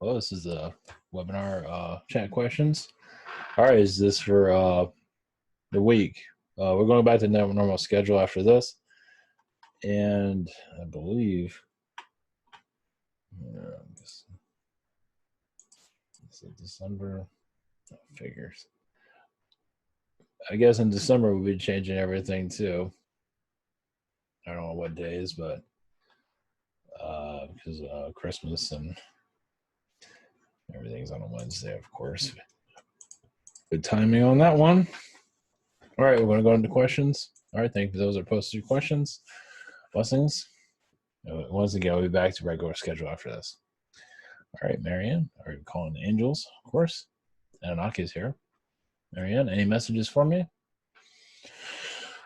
Oh, this is a webinar chat questions. All right, is this for the week? We're going back to normal schedule after this, and I believe this is December figures. I guess in December we'll be changing everything too. I don't know what days, but because Christmas and everything's on a Wednesday, of course. Good timing on that one. All right, we're going to go into questions. All right, thank you. Those are posted questions. Blessings. Once again, we'll be back to regular schedule after this. All right, Marianne, are you calling the angels, of course? Anunnaki is here. Marianne, any messages for me?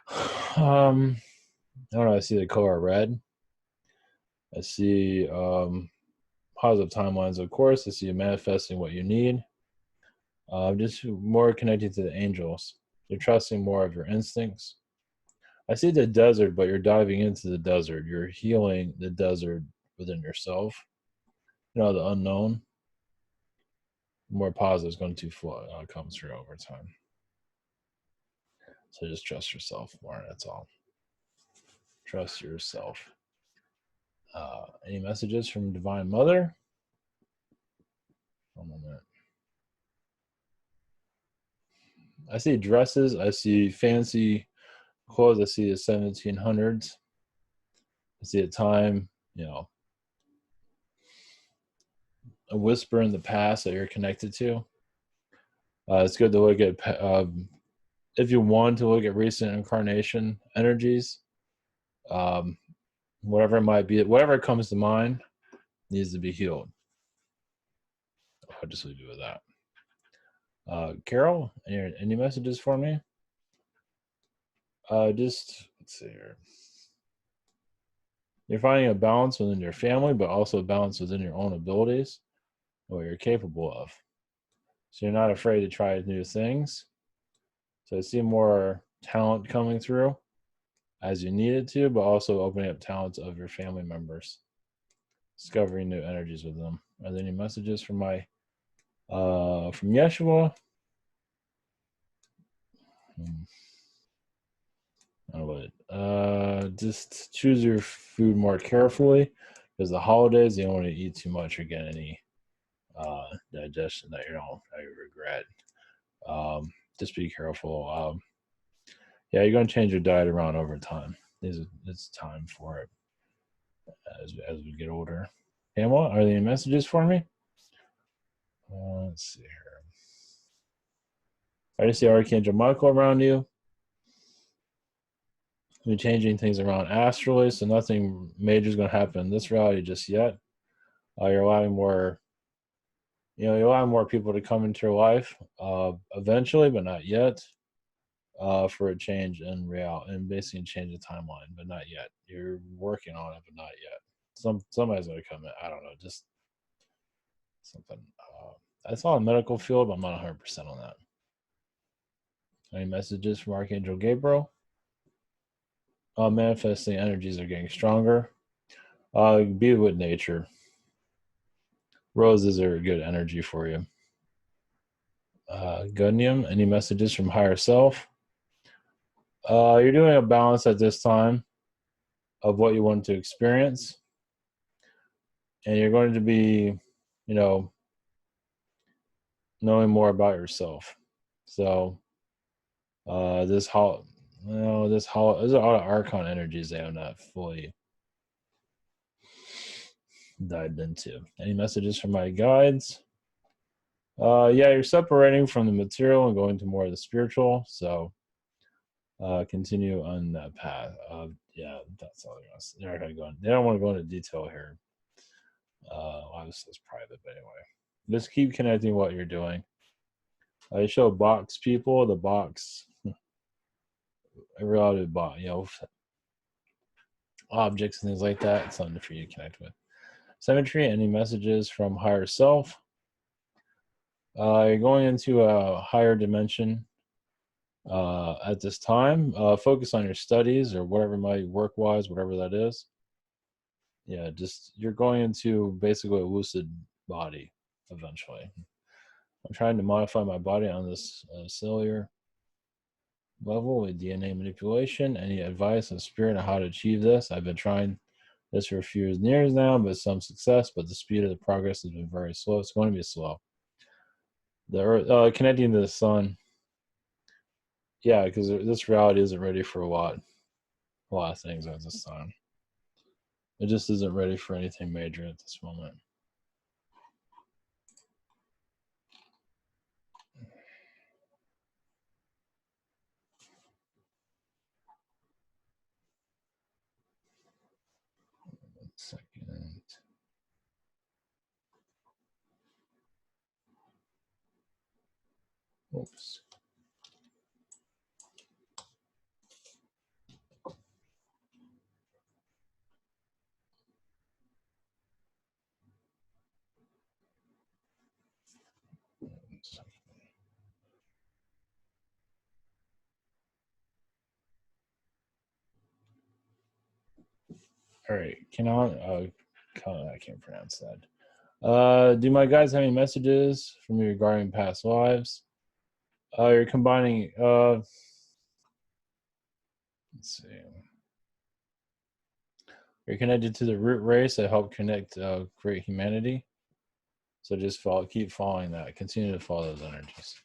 I don't know. I see the color red. I see positive timelines, of course. I see you manifesting what you need. Just more connected to the angels. You're trusting more of your instincts. I see the desert, but you're diving into the desert. You're healing the desert within yourself. You know, the unknown. More positive is going to come through over time. So just trust yourself more. That's all. Trust yourself. Any messages from Divine Mother? One moment. I see dresses. I see fancy clothes. I see the 1700s. I see a time, a whisper in the past that you're connected to. It's good to look at, if you want to look at recent incarnation energies, whatever it might be, whatever comes to mind needs to be healed. I'll just leave you with that. Carol, any messages for me? Let's see here. You're finding a balance within your family, but also a balance within your own abilities, what you're capable of. So you're not afraid to try new things. So I see more talent coming through as you need it to, but also opening up talents of your family members, discovering new energies with them. Are there any messages from from Yeshua? Just choose your food more carefully, because the holidays, you don't want to eat too much or get any digestion that you regret. Just be careful. Yeah, you're going to change your diet around over time. It's time for it as we get older. Pamela, are there any messages for me? Let's see here. I just see Archangel Michael around you. You're changing things around astrally, so nothing major is going to happen in this reality just yet. You're allowing more, you're allowing more people to come into your life eventually, but not yet, for a change in reality and basically change the timeline, but not yet. You're working on it, but not yet. Somebody's going to come in. I don't know, just something. I saw a medical field, but I'm not 100% on that. Any messages from Archangel Gabriel? Manifesting energies are getting stronger. Be with nature. Roses are a good energy for you. Gunium, any messages from higher self? You're doing a balance at this time of what you want to experience. And you're going to be, knowing more about yourself. So there's a lot of Archon energies they have not fully dived into. Any messages from my guides? Yeah, you're separating from the material and going to more of the spiritual. So continue on that path. Yeah, that's all they're not going to go in. They don't want to go into detail here. Obviously, it's private, but anyway. Just keep connecting what you're doing. I show box people, the box, every other box, objects and things like that. It's something for you to connect with. Symmetry, any messages from higher self? You're going into a higher dimension at this time. Focus on your studies or whatever might work-wise, whatever that is. Yeah, just you're going into basically a lucid body. eventually. I'm trying to modify my body on this cellular level with DNA manipulation. Any advice on spirit on how to achieve this? I've been trying this for a few years now, but some success. But the speed of the progress has been very slow. It's going to be slow. The Earth, connecting to the sun, yeah, because this reality isn't ready for a lot of things at this time. It just isn't ready for anything major at this moment. One second. Oops. All right. I can't pronounce that. Do my guys have any messages for me regarding past lives? You're combining. Let's see. You're connected to the root race that helped connect, create humanity. So just keep following that. Continue to follow those energies.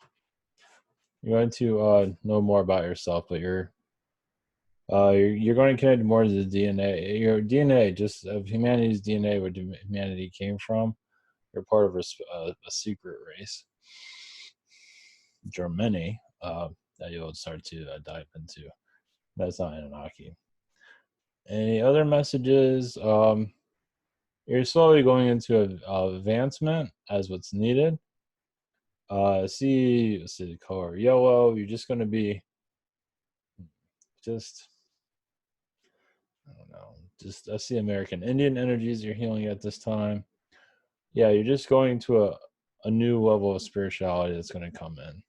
You're going to know more about yourself, but you're going to connect more to the DNA. Your DNA, just of humanity's DNA, where humanity came from. You're part of a secret race. There are many that you'll start to dive into. That's not Anunnaki. Any other messages? You're slowly going into advancement as what's needed. See the color yellow. You're just going to be just, I don't know, just I see American Indian energies you're healing at this time. Yeah, you're just going to a new level of spirituality that's going to come in.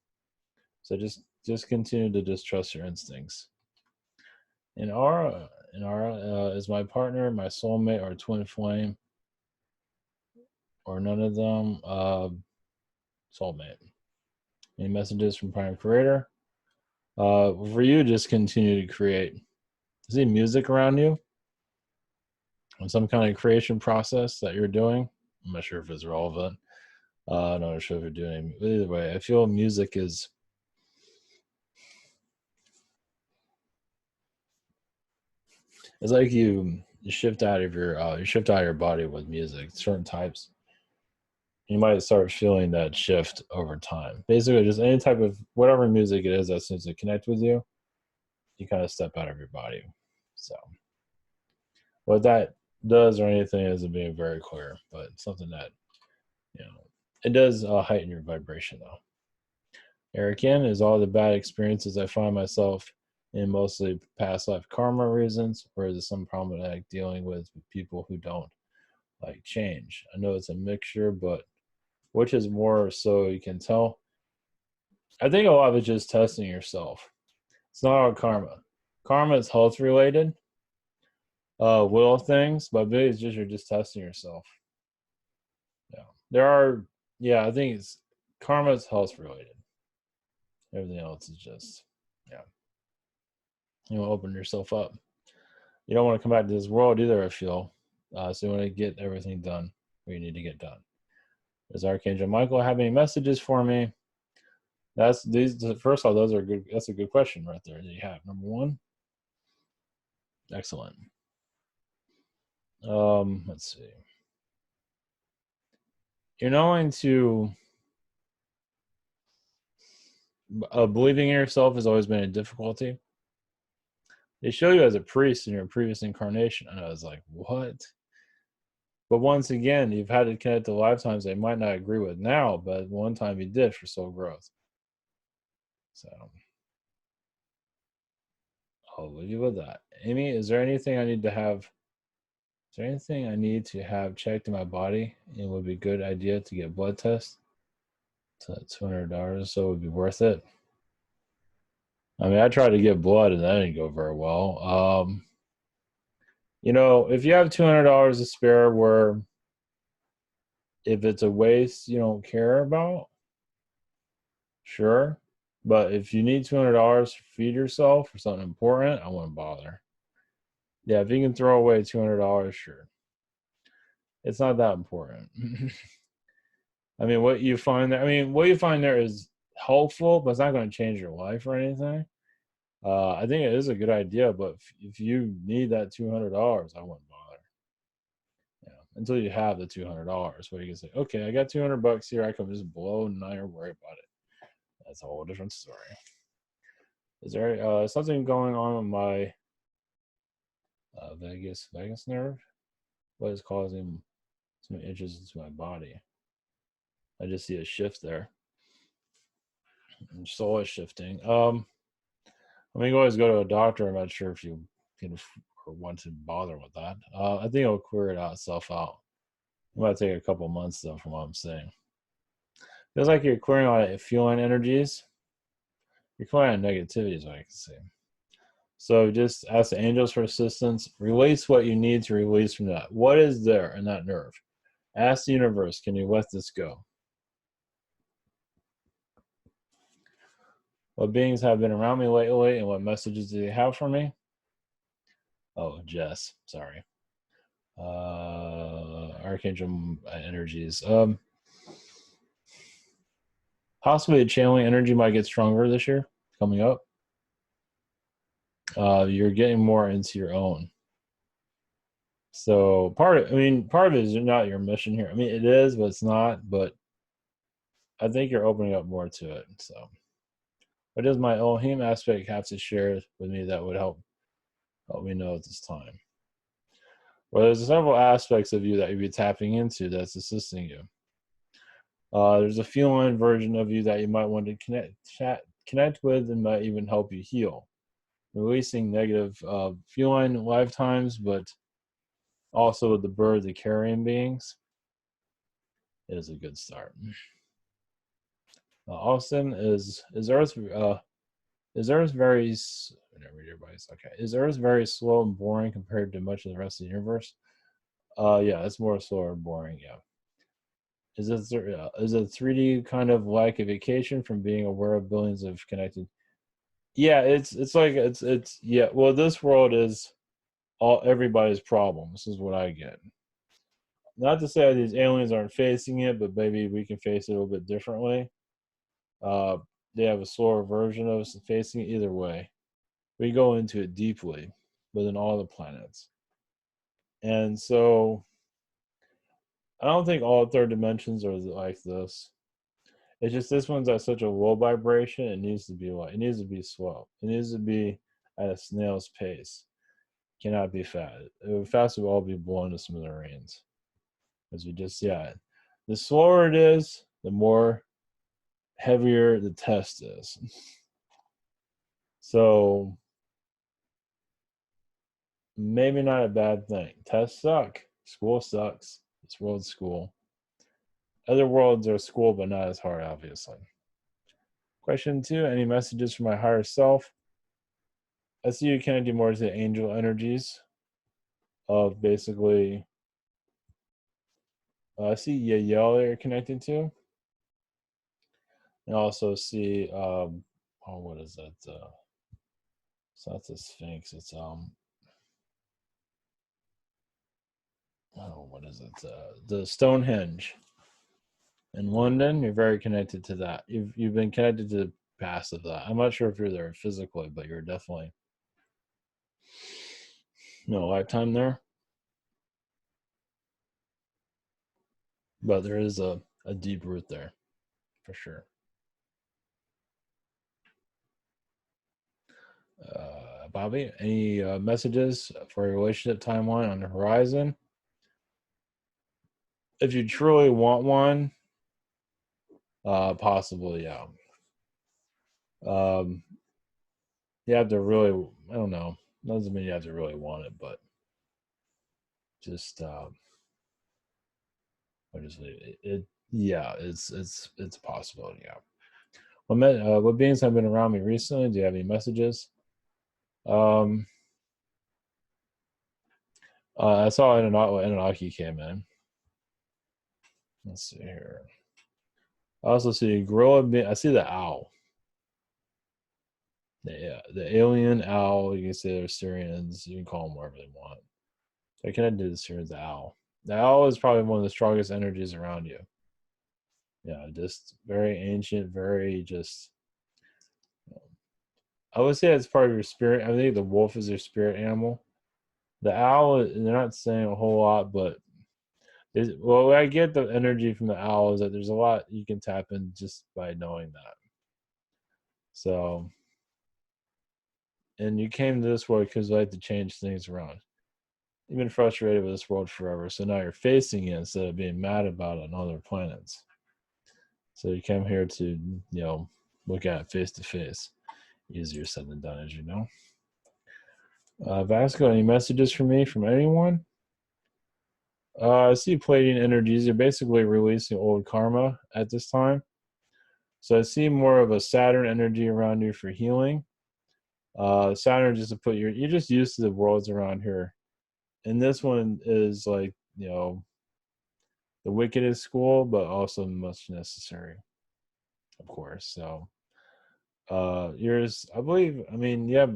So just continue to just trust your instincts. In Aura is my partner, my soulmate, or twin flame, or none of them. Soulmate. Any messages from Prime Creator? For you, just continue to create. Is there music around you? On some kind of creation process that you're doing? I'm not sure if it's relevant. I'm not sure if you're doing it. Either way, I feel music is. It's like you shift out of your body with music. Certain types, you might start feeling that shift over time. Basically, just any type of whatever music it is that seems to connect with you, you kind of step out of your body. So, what that does or anything isn't being very clear, but something that it does heighten your vibration though. Erican is all the bad experiences I find myself in, mostly past life karma reasons, or is it some problematic dealing with people who don't like change? I know it's a mixture, but which is more so you can tell? I think a lot of it's just testing yourself. It's not all karma. Karma is health related, will things, but maybe it's just you're just testing yourself. Yeah. I think it's karma is health related. Everything else is just, yeah. You want to open yourself up. You don't want to come back to this world either, I feel. So you want to get everything done what you need to get done. Does Archangel Michael have any messages for me? First of all, those are good. That's a good question right there that you have. Number one. Excellent. Let's see. You're knowing to believing in yourself has always been a difficulty. They show you as a priest in your previous incarnation, and I was like, what? But once again, you've had to connect to lifetimes they might not agree with now, but one time you did for soul growth. So I'll leave you with that. Amy, is there anything I need to have? Is there anything I need to have checked in my body? It would be a good idea to get a blood test. So $200, so it would be worth it. I mean, I tried to get blood and that didn't go very well. If you have $200 to spare, where If it's a waste you don't care about, sure. But if you need $200 to feed yourself for something important, I wouldn't bother. Yeah, if you can throw away $200, sure. It's not that important. I mean, what you find there, is helpful, but it's not going to change your life or anything. I think it is a good idea, but if you need that $200, I wouldn't bother. Yeah, until you have the $200, where you can say, okay, I got $200 here, I can just blow and not even worry about it. That's a whole different story. Is there something going on with my vagus nerve? What is causing some itches into my body? I just see a shift there. It's always shifting. I mean, you always go to a doctor. I'm not sure if you can or want to bother with that. I think it'll clear itself out. It might take a couple months though, from what I'm saying. Feels like you're clearing out feeling energies. You're clearing out negativity, is what I can say. So just ask the angels for assistance. Release what you need to release from that. What is there in that nerve? Ask the universe, can you let this go? What beings have been around me lately and what messages do they have for me? Oh, Jess, sorry. Archangel energies. Possibly the channeling energy might get stronger this year coming up. You're getting more into your own. So part of it is not your mission here. I mean, it is, but it's not. But I think you're opening up more to it. So, what does my Elohim aspect have to share with me that would help me know at this time? Well, there's several aspects of you that you'd be tapping into that's assisting you. There's a feline version of you that you might want to connect with and might even help you heal. Releasing negative feline lifetimes, but also the bird, the carrion beings, is a good start. Austin, is Earth very Is Earth very slow and boring compared to much of the rest of the universe? Yeah, it's more slow and boring. Yeah. Is it 3D kind of like a vacation from being aware of billions of connected? Yeah, it's yeah. Well, this world is everybody's problem. This is what I get. Not to say these aliens aren't facing it, but maybe we can face it a little bit differently. Uh, they have a slower version of us facing it either way. We go into it deeply within all the planets. And so I don't think all third dimensions are like this. It's just this one's at such a low vibration. It needs to be slow. It needs to be at a snail's pace. It cannot be fast. Fast would all be blown to smithereens. As we just the slower it is, the more heavier the test is. So maybe not a bad thing. Tests suck. School sucks. This world's school. Other worlds are school, but not as hard, obviously. Question 2, any messages from my higher self? I see you connecting more to the angel energies of basically, I see Yael that you're connected to. And also see, what is that? It's not the Sphinx, it's, what is it? The Stonehenge in London. You're very connected to that. You've been connected to the past of that. I'm not sure if you're there physically, but you're definitely lifetime there. But there is a deep root there, for sure. Bobby, any messages for your relationship timeline on the horizon? If you truly want one, possibly, yeah. You have to really, I don't know. Doesn't mean you have to really want it, but just what is it? Yeah, it's a possibility. Yeah. What beings have been around me recently? Do you have any messages? I saw Anunnaki came in. Let's see here. I also see a gorilla. I see the owl. The alien owl. You can say they're Syrians. You can call them whatever they want. They connected to the Syrians. The owl. The owl is probably one of the strongest energies around you. Yeah, just very ancient, very just. I would say it's part of your spirit. I think the wolf is your spirit animal. The owl, they're not saying a whole lot, but well, I get the energy from the owl is that there's a lot you can tap in just by knowing that. So, and you came to this world because you like to change things around. You've been frustrated with this world forever, so now you're facing it instead of being mad about it on other planets. So you came here to, look at it face to face. Easier said than done, as you know. Vasco, any messages for me from anyone? I see Pleiadian energies. You're basically releasing old karma at this time. So I see more of a Saturn energy around you for healing. Saturn just to put you're just used to the worlds around here. And this one is like, the wickedest school, but also much necessary, of course. So yours, I believe, you have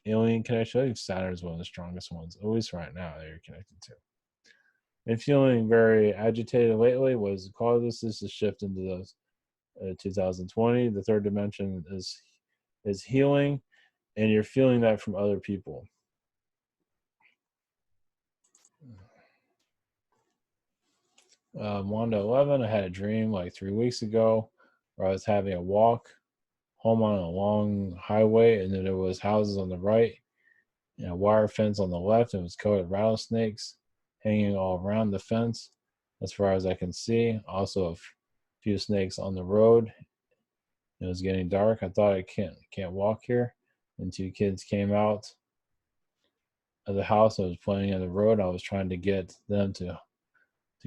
alien connection. I think Saturn is one of the strongest ones, at least right now, that you're connected to. And feeling very agitated lately. What is the cause of this? This is a shift into the 2020. The third dimension is healing, and you're feeling that from other people. Wanda 11, I had a dream like 3 weeks ago where I was having a walk home on a long highway, and then there was houses on the right and a wire fence on the left. It was covered with rattlesnakes hanging all around the fence as far as I can see. Also a few snakes on the road. It was getting dark. I thought I can't walk here. And 2 kids came out of the house. I was playing on the road. I was trying to get them to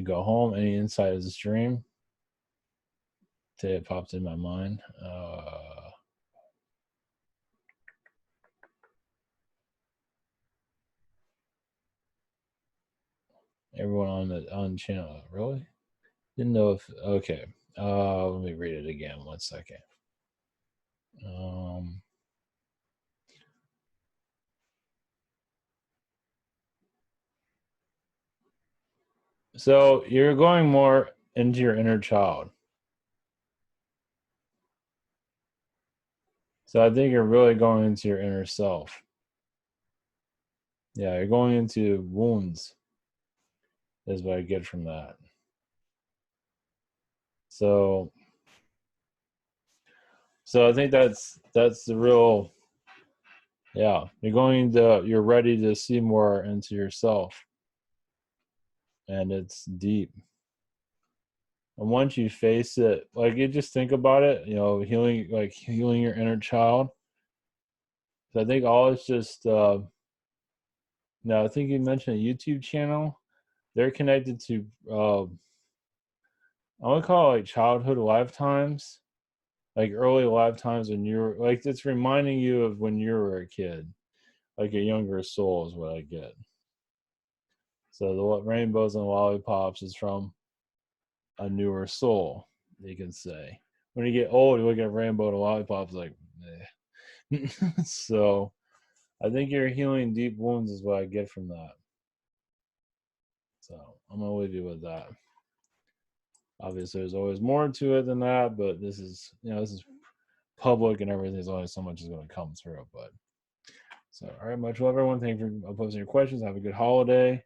go home. Any insight of this dream? Today it popped in my mind. Everyone on channel, really? Didn't know if, okay. Let me read it again. 1 second. So you're going more into your inner child. So I think you're really going into your inner self. Yeah, you're going into wounds, is what I get from that. So I think that's the real, yeah, you're ready to see more into yourself. And it's deep. And once you face it, like you just think about it, healing your inner child. So I think all it's just, now I think you mentioned a YouTube channel. They're connected to, I want to call it like childhood lifetimes, like early lifetimes when you were like, it's reminding you of when you were a kid, like a younger soul is what I get. So the rainbows and lollipops is from a newer soul, you can say. When you get old, you look at rainbow and lollipops like, eh. So I think you're healing deep wounds is what I get from that. So I'm gonna leave you with that. Obviously, there's always more to it than that, but this is public and everything. There's only so much is going to come through. But so, all right, much love, everyone. Thank you for posting your questions. Have a good holiday.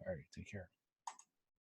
All right, take care.